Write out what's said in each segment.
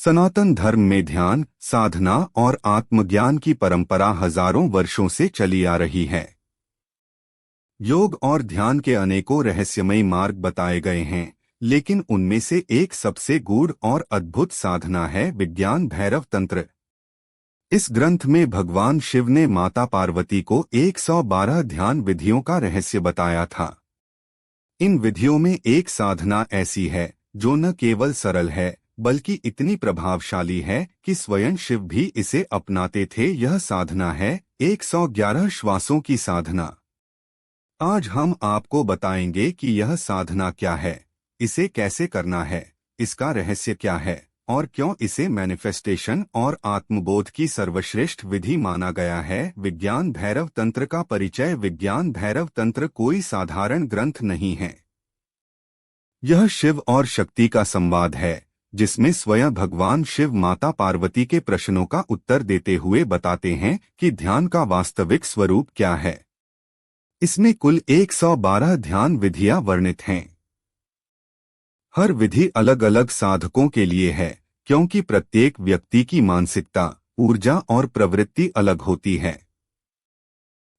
सनातन धर्म में ध्यान, साधना और आत्मज्ञान की परंपरा हजारों वर्षों से चली आ रही है। योग और ध्यान के अनेकों रहस्यमयी मार्ग बताए गए हैं, लेकिन उनमें से एक सबसे गूढ़ और अद्भुत साधना है विज्ञान भैरव तंत्र। इस ग्रंथ में भगवान शिव ने माता पार्वती को 112 ध्यान विधियों का रहस्य बताया था। इन विधियों में एक साधना ऐसी है जो न केवल सरल है बल्कि इतनी प्रभावशाली है कि स्वयं शिव भी इसे अपनाते थे। यह साधना है 111 श्वासों की साधना। आज हम आपको बताएंगे कि यह साधना क्या है, इसे कैसे करना है, इसका रहस्य क्या है और क्यों इसे मैनिफेस्टेशन और आत्मबोध की सर्वश्रेष्ठ विधि माना गया है। विज्ञान भैरव तंत्र का परिचय। विज्ञान भैरव तंत्र कोई साधारण ग्रंथ नहीं है। यह शिव और शक्ति का संवाद है, जिसमें स्वयं भगवान शिव माता पार्वती के प्रश्नों का उत्तर देते हुए बताते हैं कि ध्यान का वास्तविक स्वरूप क्या है। इसमें कुल 112 ध्यान विधियां वर्णित हैं। हर विधि अलग अलग साधकों के लिए है, क्योंकि प्रत्येक व्यक्ति की मानसिकता, ऊर्जा और प्रवृत्ति अलग होती है।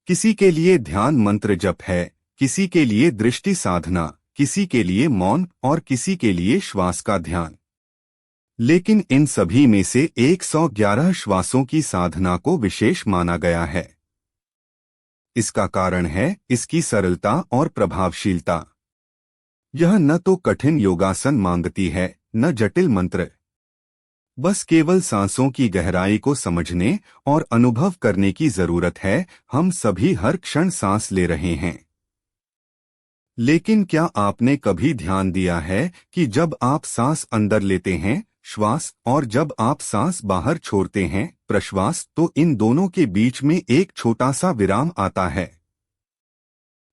किसी के लिए ध्यान मंत्र जप है, किसी के लिए दृष्टि साधना, किसी के लिए मौन और किसी के लिए श्वास का ध्यान। लेकिन इन सभी में से 111 श्वासों की साधना को विशेष माना गया है। इसका कारण है इसकी सरलता और प्रभावशीलता। यह न तो कठिन योगासन मांगती है, न जटिल मंत्र। बस केवल सांसों की गहराई को समझने और अनुभव करने की जरूरत है। हम सभी हर क्षण सांस ले रहे हैं, लेकिन क्या आपने कभी ध्यान दिया है कि जब आप सांस अंदर लेते हैं, श्वास, और जब आप सांस बाहर छोड़ते हैं, प्रश्वास, तो इन दोनों के बीच में एक छोटा सा विराम आता है।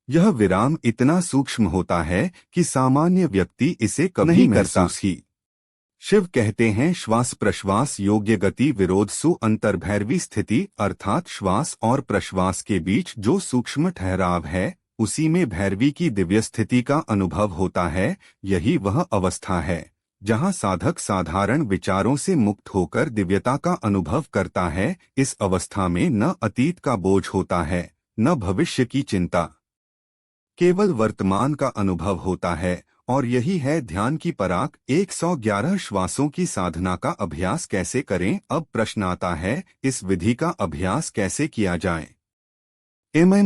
यह विराम इतना सूक्ष्म होता है कि सामान्य व्यक्ति इसे कभी नहीं करता ही। शिव कहते हैं श्वास प्रश्वास योग्य गति विरोध सु अंतर भैरवी स्थिति, अर्थात श्वास और प्रश्वास के बीच जो सूक्ष्म ठहराव है, उसी में भैरवी की दिव्य स्थिति का अनुभव होता है। यही वह अवस्था है जहां साधक साधारण विचारों से मुक्त होकर दिव्यता का अनुभव करता है। इस अवस्था में न अतीत का बोझ होता है, न भविष्य की चिंता, केवल वर्तमान का अनुभव होता है। और यही है ध्यान की पराग। 111 श्वासों की साधना का अभ्यास कैसे करें? अब प्रश्न आता है, इस विधि का अभ्यास कैसे किया जाए?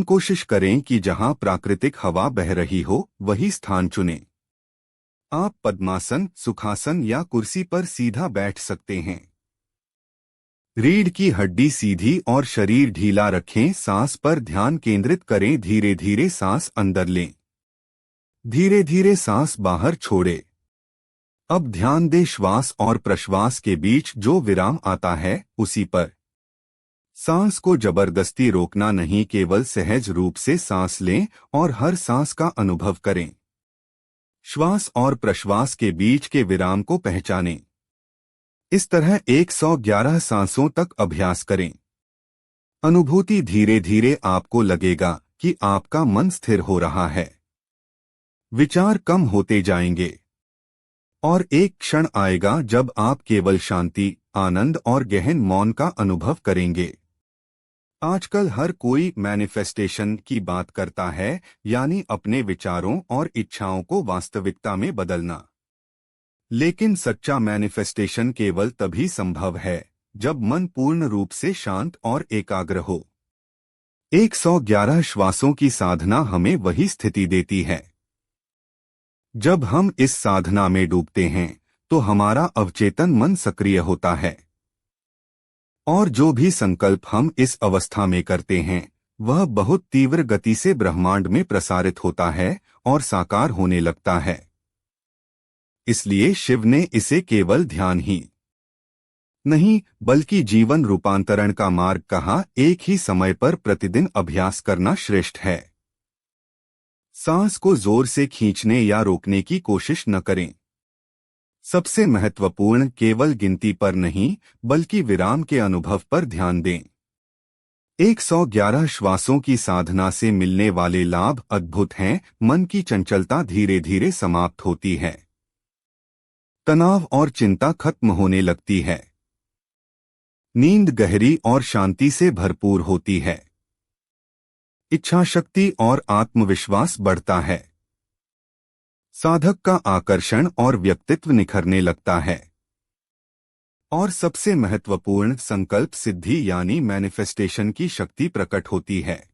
कोशिश करें कि जहां प्राकृतिक हवा बह रही हो वही स्थान चुनें। आप पद्मासन, सुखासन या कुर्सी पर सीधा बैठ सकते हैं। रीढ़ की हड्डी सीधी और शरीर ढीला रखें। सांस पर ध्यान केंद्रित करें। धीरे धीरे सांस अंदर लें, धीरे धीरे सांस बाहर छोड़ें। अब ध्यान दें श्वास और प्रश्वास के बीच जो विराम आता है उसी पर। सांस को जबरदस्ती रोकना नहीं, केवल सहज रूप से सांस लें और हर सांस का अनुभव करें। श्वास और प्रश्वास के बीच के विराम को पहचानें। इस तरह 111 सांसों तक अभ्यास करें। अनुभूति धीरे धीरे आपको लगेगा कि आपका मन स्थिर हो रहा है, विचार कम होते जाएंगे और एक क्षण आएगा जब आप केवल शांति, आनंद और गहन मौन का अनुभव करेंगे। आजकल हर कोई मैनिफेस्टेशन की बात करता है, यानी अपने विचारों और इच्छाओं को वास्तविकता में बदलना। लेकिन सच्चा मैनिफेस्टेशन केवल तभी संभव है जब मन पूर्ण रूप से शांत और एकाग्र हो। 111 श्वासों की साधना हमें वही स्थिति देती है। जब हम इस साधना में डूबते हैं तो हमारा अवचेतन मन सक्रिय होता है और जो भी संकल्प हम इस अवस्था में करते हैं वह बहुत तीव्र गति से ब्रह्मांड में प्रसारित होता है और साकार होने लगता है। इसलिए शिव ने इसे केवल ध्यान ही नहीं बल्कि जीवन रूपांतरण का मार्ग कहा। एक ही समय पर प्रतिदिन अभ्यास करना श्रेष्ठ है। सांस को जोर से खींचने या रोकने की कोशिश न करें। सबसे महत्वपूर्ण, केवल गिनती पर नहीं बल्कि विराम के अनुभव पर ध्यान दें। 111 श्वासों की साधना से मिलने वाले लाभ अद्भुत हैं। मन की चंचलता धीरे धीरे समाप्त होती है, तनाव और चिंता खत्म होने लगती है। नींद गहरी और शांति से भरपूर होती है। इच्छा शक्ति और आत्मविश्वास बढ़ता है। साधक का आकर्षण और व्यक्तित्व निखरने लगता है। और सबसे महत्वपूर्ण, संकल्प सिद्धि यानी मैनिफेस्टेशन की शक्ति प्रकट होती है।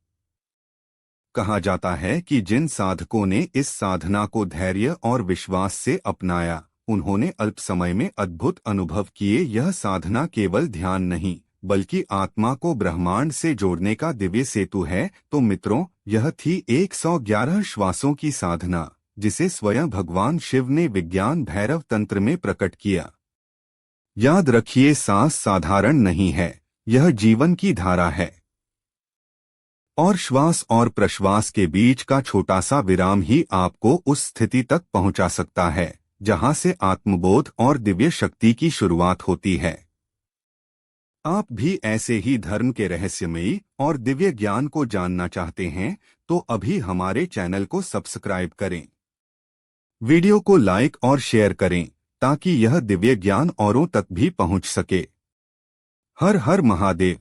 कहा जाता है कि जिन साधकों ने इस साधना को धैर्य और विश्वास से अपनाया, उन्होंने अल्प समय में अद्भुत अनुभव किए। यह साधना केवल ध्यान नहीं, बल्कि आत्मा को ब्रह्मांड से जोड़ने का दिव्य सेतु है। तो मित्रों, यह थी 111 श्वासों की साधना, जिसे स्वयं भगवान शिव ने विज्ञान भैरव तंत्र में प्रकट किया। याद रखिए, सांस साधारण नहीं है, यह जीवन की धारा है। और श्वास और प्रश्वास के बीच का छोटा सा विराम ही आपको उस स्थिति तक पहुंचा सकता है, जहां से आत्मबोध और दिव्य शक्ति की शुरुआत होती है। आप भी ऐसे ही धर्म के रहस्यमयी और दिव्य ज्ञान को जानना चाहते हैं, तो अभी हमारे चैनल को सब्सक्राइब करें। वीडियो को लाइक और शेयर करें, ताकि यह दिव्य ज्ञान औरों तक भी पहुंच सके। हर हर महादेव।